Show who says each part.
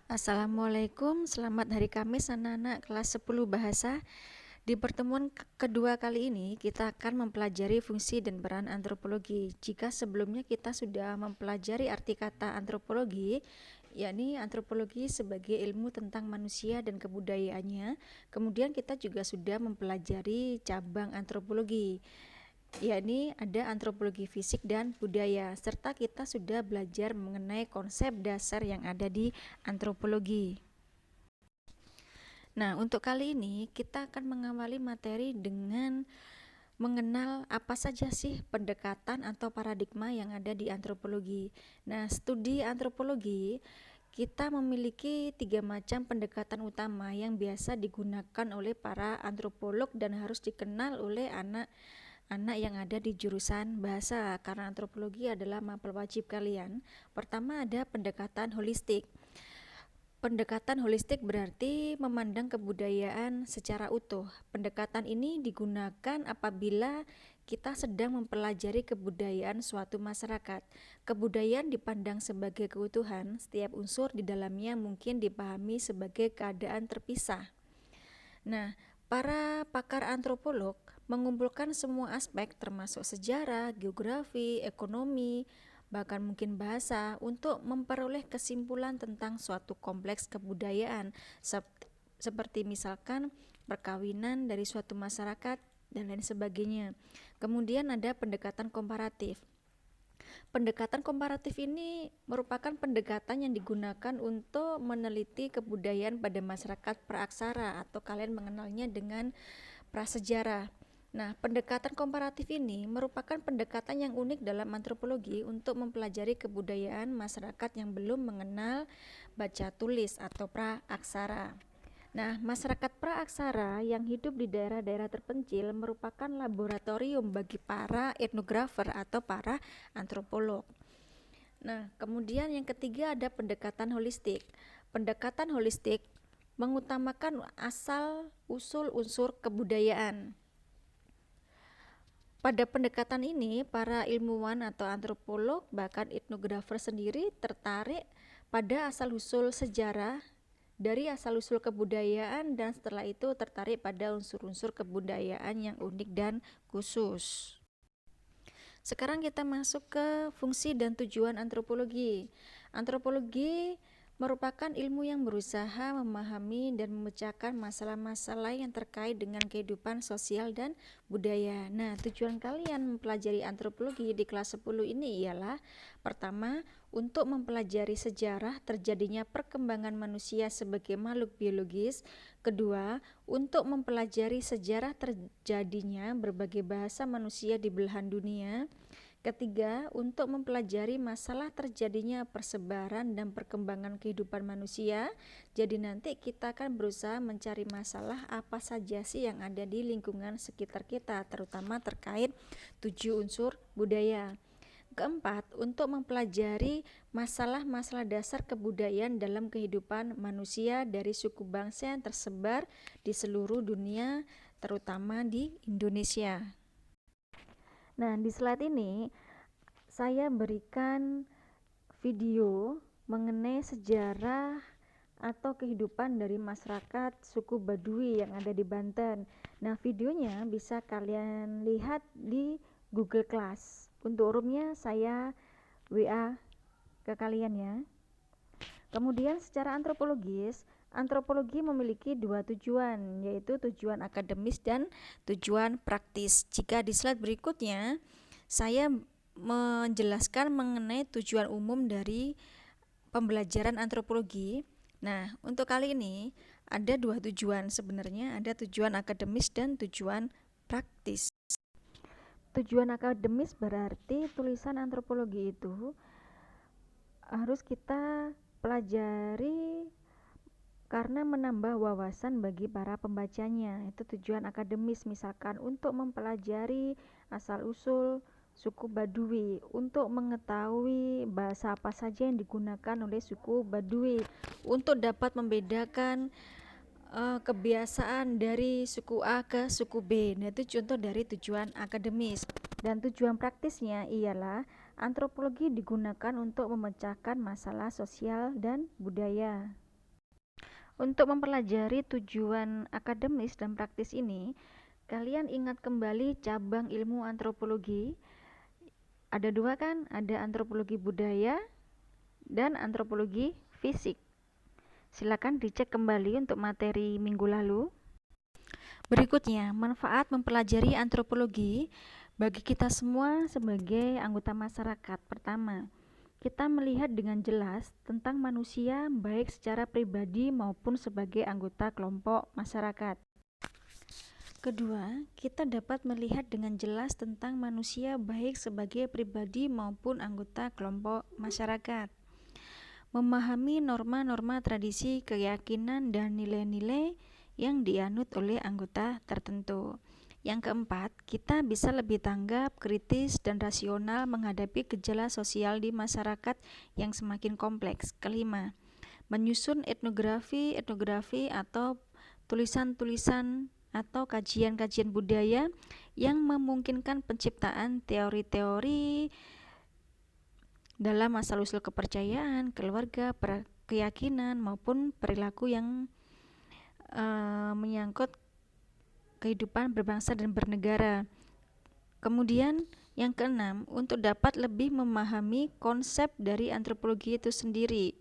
Speaker 1: Assalamualaikum, selamat hari Kamis anak-anak kelas 10 bahasa. Di pertemuan kedua kali ini kita akan mempelajari fungsi dan peran antropologi. Jika sebelumnya kita sudah mempelajari arti kata antropologi, yakni antropologi sebagai ilmu tentang manusia dan kebudayaannya, kemudian kita juga sudah mempelajari cabang antropologi, yakni ada antropologi fisik dan budaya, serta kita sudah belajar mengenai konsep dasar yang ada di antropologi. Nah, untuk kali ini kita akan mengawali materi dengan mengenal apa saja sih pendekatan atau paradigma yang ada di antropologi. Nah, studi antropologi kita memiliki 3 macam pendekatan utama yang biasa digunakan oleh para antropolog dan harus dikenal oleh anak yang ada di jurusan bahasa, karena antropologi adalah mapel wajib kalian. Pertama ada pendekatan holistik. Pendekatan holistik berarti memandang kebudayaan secara utuh. Pendekatan ini digunakan apabila kita sedang mempelajari kebudayaan suatu masyarakat. Kebudayaan dipandang sebagai keutuhan, setiap unsur di dalamnya mungkin dipahami sebagai keadaan terpisah. Nah, para pakar antropolog mengumpulkan semua aspek termasuk sejarah, geografi, ekonomi, bahkan mungkin bahasa untuk memperoleh kesimpulan tentang suatu kompleks kebudayaan seperti misalkan perkawinan dari suatu masyarakat dan lain sebagainya. Kemudian ada pendekatan komparatif. Pendekatan komparatif ini merupakan pendekatan yang digunakan untuk meneliti kebudayaan pada masyarakat praaksara atau kalian mengenalnya dengan prasejarah. Nah, pendekatan komparatif ini merupakan pendekatan yang unik dalam antropologi untuk mempelajari kebudayaan masyarakat yang belum mengenal baca tulis atau praaksara. Nah, masyarakat praaksara yang hidup di daerah-daerah terpencil merupakan laboratorium bagi para etnografer atau para antropolog. Nah, kemudian yang ketiga ada pendekatan holistik. Pendekatan holistik mengutamakan asal usul unsur kebudayaan. Pada pendekatan ini, para ilmuwan atau antropolog bahkan etnografer sendiri tertarik pada asal-usul sejarah dari asal-usul kebudayaan dan setelah itu tertarik pada unsur-unsur kebudayaan yang unik dan khusus. Sekarang kita masuk ke fungsi dan tujuan antropologi. Antropologi merupakan ilmu yang berusaha memahami dan memecahkan masalah-masalah yang terkait dengan kehidupan sosial dan budaya. Nah, tujuan kalian mempelajari antropologi di kelas 10 ini ialah pertama, untuk mempelajari sejarah terjadinya perkembangan manusia sebagai makhluk biologis. Kedua, untuk mempelajari sejarah terjadinya berbagai bahasa manusia di belahan dunia. Ketiga, untuk mempelajari masalah terjadinya persebaran dan perkembangan kehidupan manusia. Jadi nanti kita akan berusaha mencari masalah apa saja sih yang ada di lingkungan sekitar kita, terutama terkait 7 unsur budaya. Keempat, untuk mempelajari masalah-masalah dasar kebudayaan dalam kehidupan manusia dari suku bangsa yang tersebar di seluruh dunia, terutama di Indonesia. Nah, di slide ini saya berikan video mengenai sejarah atau kehidupan dari masyarakat suku Baduy yang ada di Banten. Nah, videonya bisa kalian lihat di Google Class. Untuk roomnya saya WA ke kalian ya. Kemudian secara antropologis, antropologi memiliki 2 tujuan, yaitu tujuan akademis dan tujuan praktis. Jika di slide berikutnya, saya menjelaskan mengenai tujuan umum dari pembelajaran antropologi. Nah, untuk kali ini ada 2 tujuan sebenarnya, ada tujuan akademis dan tujuan praktis. Tujuan akademis berarti tulisan antropologi itu harus kita pelajari karena menambah wawasan bagi para pembacanya. Itu tujuan akademis, misalkan untuk mempelajari asal-usul suku Baduy, untuk mengetahui bahasa apa saja yang digunakan oleh suku Baduy, untuk dapat membedakan kebiasaan dari suku A ke suku B. Nah, itu contoh dari tujuan akademis. Dan tujuan praktisnya ialah antropologi digunakan untuk memecahkan masalah sosial dan budaya. Untuk mempelajari tujuan akademis dan praktis ini, kalian ingat kembali cabang ilmu antropologi. Ada dua kan, ada antropologi budaya dan antropologi fisik. Silakan dicek kembali untuk materi minggu lalu. Berikutnya, manfaat mempelajari antropologi bagi kita semua sebagai anggota masyarakat. Pertama, kita melihat dengan jelas tentang manusia baik secara pribadi maupun sebagai anggota kelompok masyarakat. Kedua, kita dapat melihat dengan jelas tentang manusia baik sebagai pribadi maupun anggota kelompok masyarakat. Memahami norma-norma tradisi, keyakinan, dan nilai-nilai yang dianut oleh anggota tertentu. Yang keempat, kita bisa lebih tanggap, kritis, dan rasional menghadapi gejala sosial di masyarakat yang semakin kompleks. Kelima, menyusun etnografi atau tulisan-tulisan atau kajian-kajian budaya yang memungkinkan penciptaan teori-teori dalam asal-usul kepercayaan, keluarga, keyakinan, maupun perilaku yang menyangkut kehidupan berbangsa dan bernegara. Kemudian yang keenam, untuk dapat lebih memahami konsep dari antropologi itu sendiri.